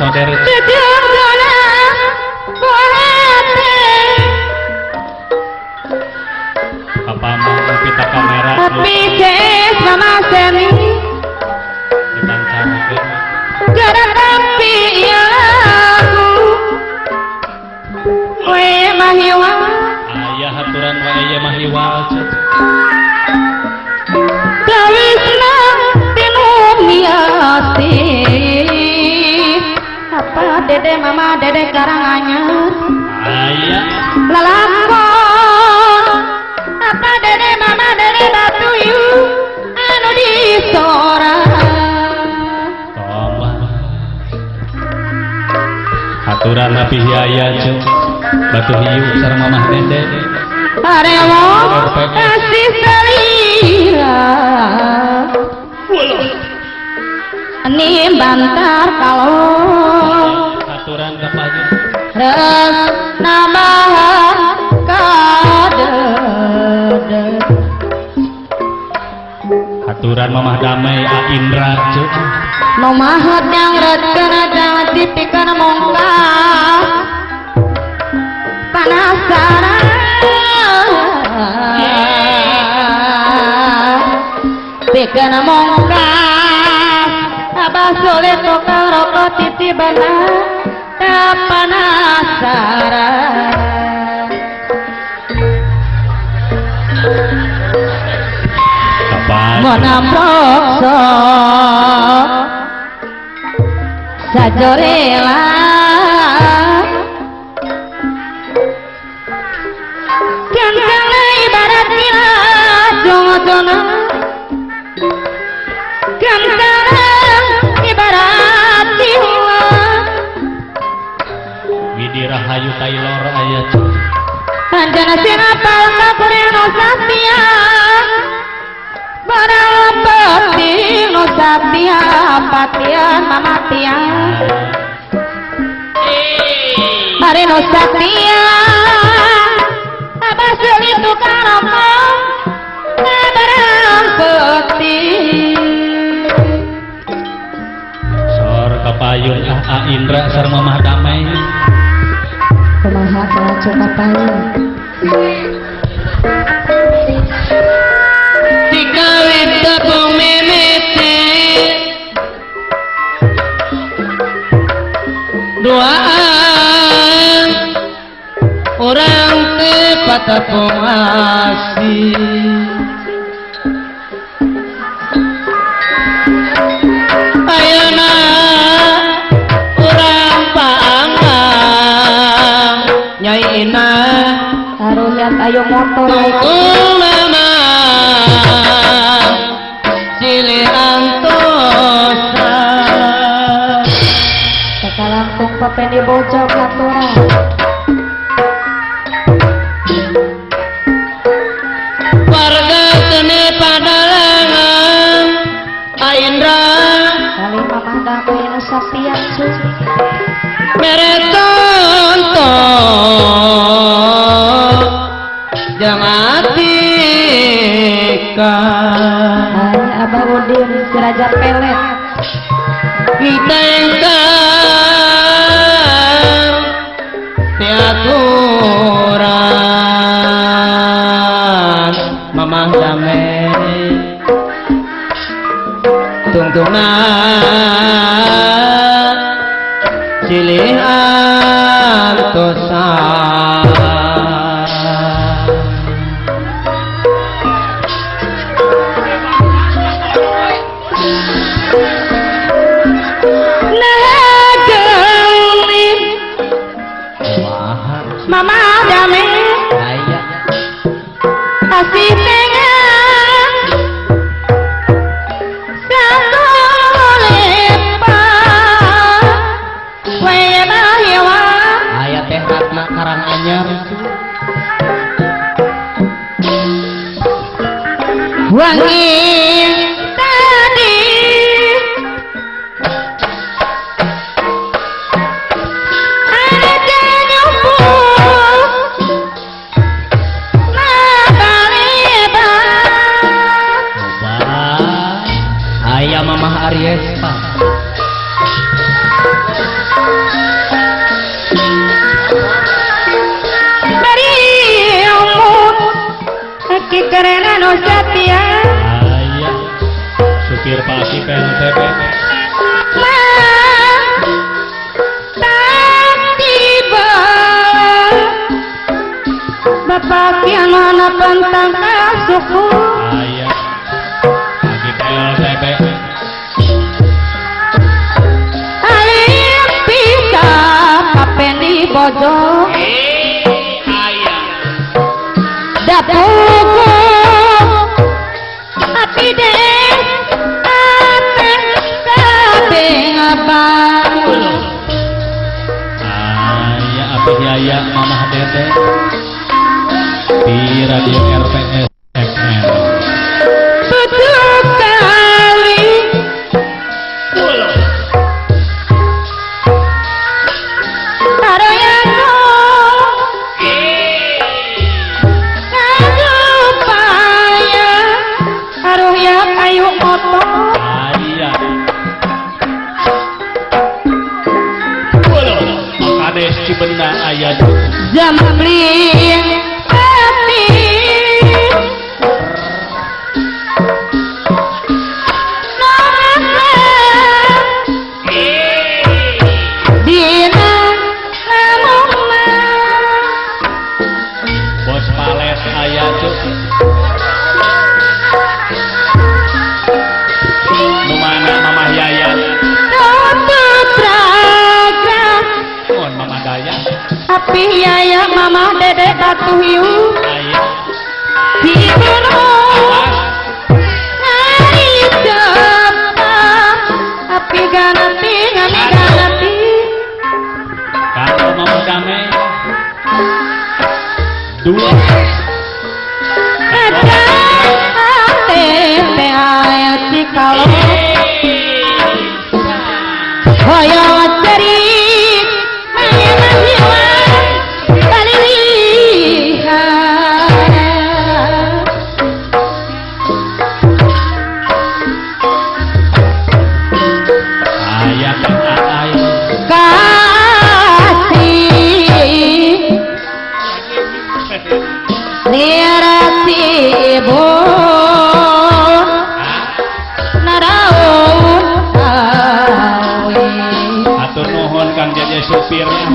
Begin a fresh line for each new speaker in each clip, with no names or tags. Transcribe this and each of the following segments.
saudara
Sejujurnya kuhati
apa mau pita kamera
tapi jes mama seni
dipancarkan
gara tapi ya aku we mahiwa
ayah haturan wa aya mahiwal
Kawisna tinumiati apa dede mama dede Karanganyar
ayah
lalakon apa dede mama dede Batuyu anu disora
tolong haturan nabi hiaya cu batu hiu sareng mamah dede
Arewo kasih selira ini bantar kalau
haturan kapaju
res nambah kadede
haturan mamah damai A Indra cu
nomahat yang redken jangan dipikir mongkas penasaran pikir mongkas abah sulit tukang rokok titibana penasaran
kapan
monaprokso sajorela kencangna ibaratnya jongo-jongo kencangna ibaratnya
Widi Rahayu Taylor ayat cu
anjana sinapal kapurino satya barang peti no satya patian mamatian hari no satya abah selitu karapa barang peti
sor kapayun A Indra sareng mamah damai
kumaha kana cukapayun
Dikawin tepung mimiti doaan orang tepat tepung asih ayana orang pangang nyaina
harusnya ayo motor
tunggu mama silihan tosa
sekalangkung papeni bojong katurang
warga seni padalangan Aindra
kali mamah damai nu sapian cu
mere tonton jangan tika
ay abah udin si raja pelet
kita engkau tiaturan mamah damai tungtungan silihan tosa
mama damai
ayah
kasih tengan satu lepas waya bahewa
ayah teh Ratna Karanganyar
wangi tadi ada nyupu
ayah mamah Aries pak
keren anu setia
Aya supir pasti PLTP
tak tiba bapak yang mana pantang kasuku
Aya lagi PLTP
alim bisa kapen di bodoh dapuku api deh ate kabeh abang
Aya api Yaya Mamah Dede di radio RPS FM
tujuh kali aroyaku ngajupaya aroya kayu motor
Aya Makades Cibenda aya
Jambling hati dina lamuma
Bos Pales aya cuk nu mana Mamah Yayan
tutup raga
mohon Mamah Daya
api yaya mama dede batu hiu
aya
di gunung hari japa api ganati ngani ganati
kalau Mamah Damai dua
ada ate aya cikalo hoyo cerik mayana jiwa
aya aya
kasih nirasi ibu naraun awi
atur nuhun Kang Jaja supirnya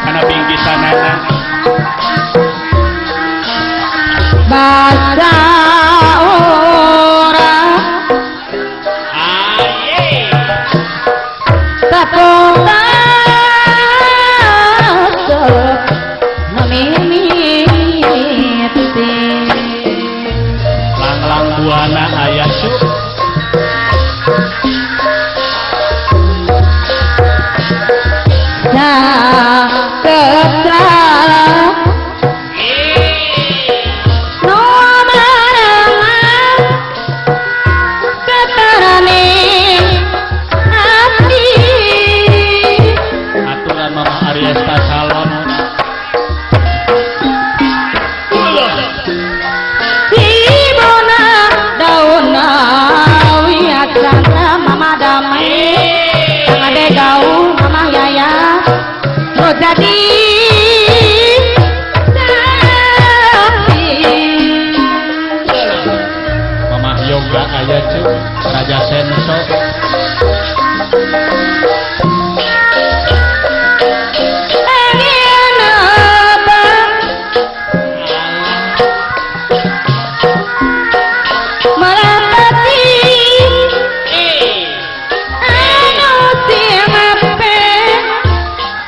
karena bingkisanana
bahasa orang
aye
takota memimiti
lang-lang buana aya cuk
nah ketra
aturan Mamah Ariesta Salon
mama damai ade gaul mama yaya lo jadi
Mamah Yoga aya cuk Raja Senso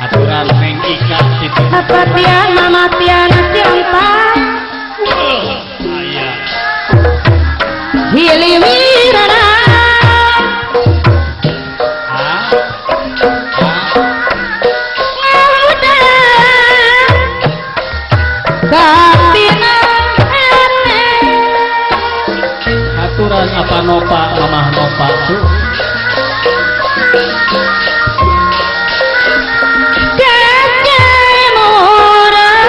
aturan Neng Ika itu
Apatian mama tiana cinta
aya
hiliwirana ngauda katina ane
aturan apa nopa Mamah nopa cuk
Kakek murah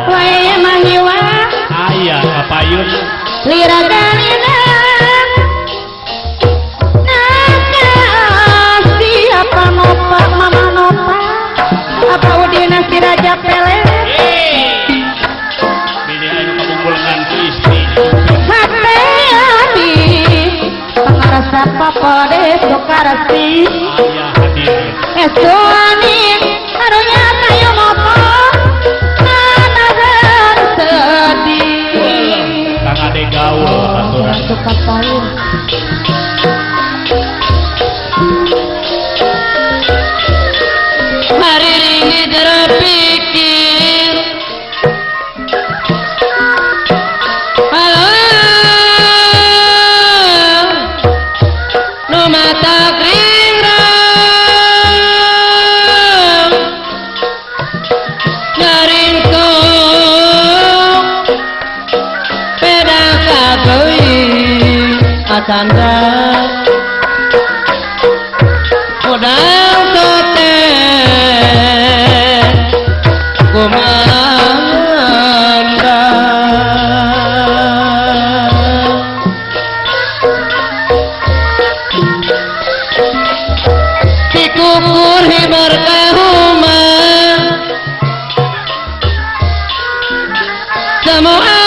wae mahiwa
aya kapayun
liraganina nakasi apa nopa mama nopa apa udina si raja pele
Bini anu kamu
Barak papade sokarasi
Ayah hadir.
Esuani karunya kayu mopo Anahan sedih
Kang Ade gaul baturan.
Suka paling
hari ini terpikir alam no mata kringram nyaringko peda kabui atanda modal kote kumanda dikukur hibar kahuma semua